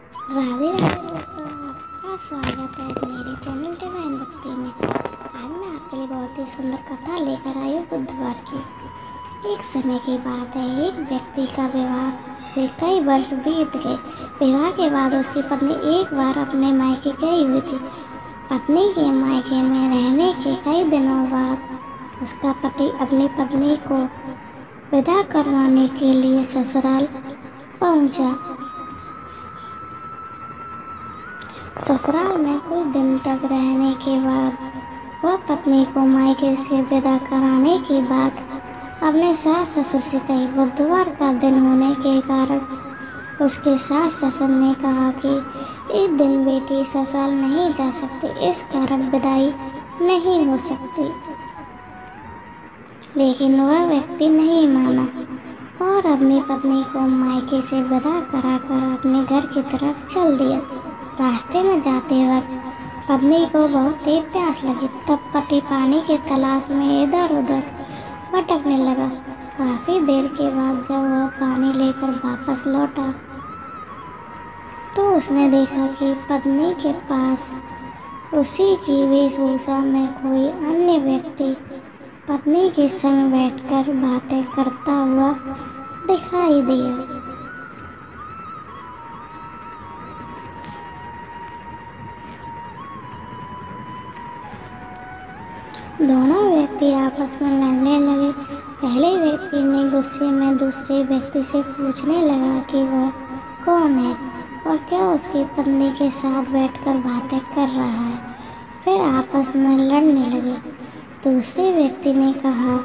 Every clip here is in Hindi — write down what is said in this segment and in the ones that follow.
राधे राधे दोस्तों, आपका स्वागत है मेरे चैनल डिवाइन भक्ति में। आज मैं आपके लिए बहुत ही सुंदर कथा लेकर आई हूँ बुधवार की। एक समय की बात है, एक व्यक्ति का विवाह हुए कई वर्ष बीत गए। विवाह के बाद उसकी पत्नी एक बार अपने मायके गई हुई थी। पत्नी के मायके में रहने के कई दिनों बाद उसका पति अपनी पत्नी को विदा करवाने के लिए ससुराल पहुंचा। ससुराल में कुछ दिन तक रहने के बाद वह पत्नी को मायके से विदा कराने की बात अपने सास ससुर से कही। बुधवार का दिन होने के कारण उसके सास ससुर ने कहा कि इस दिन बेटी ससुराल नहीं जा सकती, इस कारण विदाई नहीं हो सकती। लेकिन वह व्यक्ति नहीं माना और अपनी पत्नी को मायके से विदा कराकर अपने घर की तरफ चल दिया। रास्ते में जाते वक्त पत्नी को बहुत तेज प्यास लगी। तब पति पानी की तलाश में इधर उधर भटकने लगा। काफी देर के बाद जब वह पानी लेकर वापस लौटा तो उसने देखा कि पत्नी के पास उसी की वेशभूषा में कोई अन्य व्यक्ति पत्नी के संग बैठकर बातें करता हुआ दिखाई दिया। दोनों व्यक्ति आपस में लड़ने लगे। पहले व्यक्ति ने गुस्से में दूसरे व्यक्ति से पूछने लगा कि वह कौन है और क्या उसकी पत्नी के साथ बैठकर बातें कर रहा है। फिर आपस में लड़ने लगे। दूसरे व्यक्ति ने कहा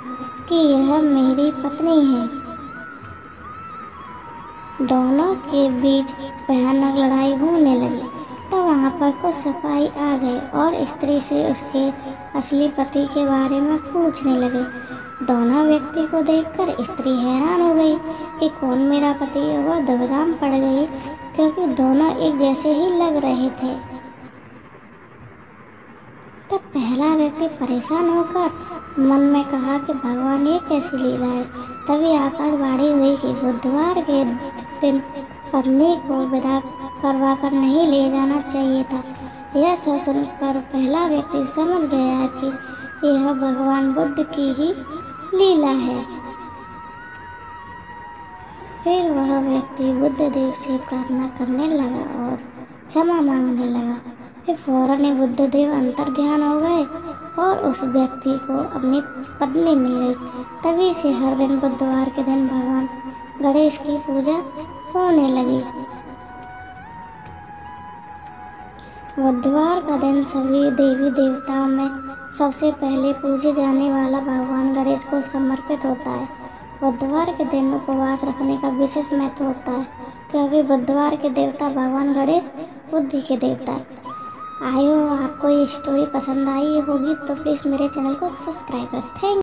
कि यह मेरी पत्नी है। दोनों के बीच भयानक लड़ाई होने लगी। तब वहाँ पर कुछ सिपाही आ गए और स्त्री से उसके असली पति के बारे में पूछने लगे। दोनों व्यक्ति को देखकर स्त्री हैरान हो गई कि कौन मेरा पति है। वह दुविधा में पड़ गई क्योंकि दोनों एक जैसे ही लग रहे थे। तब पहला व्यक्ति परेशान होकर मन में कहा कि भगवान ये कैसी लीला है। तभी आकाशवाणी हुई कि बुधवार के दिन पत्नी को विदा करवा कर नहीं ले जाना चाहिए था। यह सोचकर पहला व्यक्ति समझ गया कि यह भगवान बुद्ध की ही लीला है। फिर वह व्यक्ति बुद्ध देव से प्रार्थना करने लगा और क्षमा मांगने लगा। फिर फौरन ही बुद्ध देव अंतर ध्यान हो गए और उस व्यक्ति को अपनी पत्नी मिल गई। तभी से हर दिन बुधवार के दिन भगवान गणेश की पूजा होने लगी। बुधवार का दिन सभी देवी देवताओं में सबसे पहले पूजे जाने वाला भगवान गणेश को समर्पित होता है। बुधवार के दिन उपवास रखने का विशेष महत्व होता है क्योंकि बुधवार के देवता भगवान गणेश बुद्धि के देवता है। आपको ये स्टोरी पसंद आई होगी तो प्लीज़ मेरे चैनल को सब्सक्राइब करें। थैंक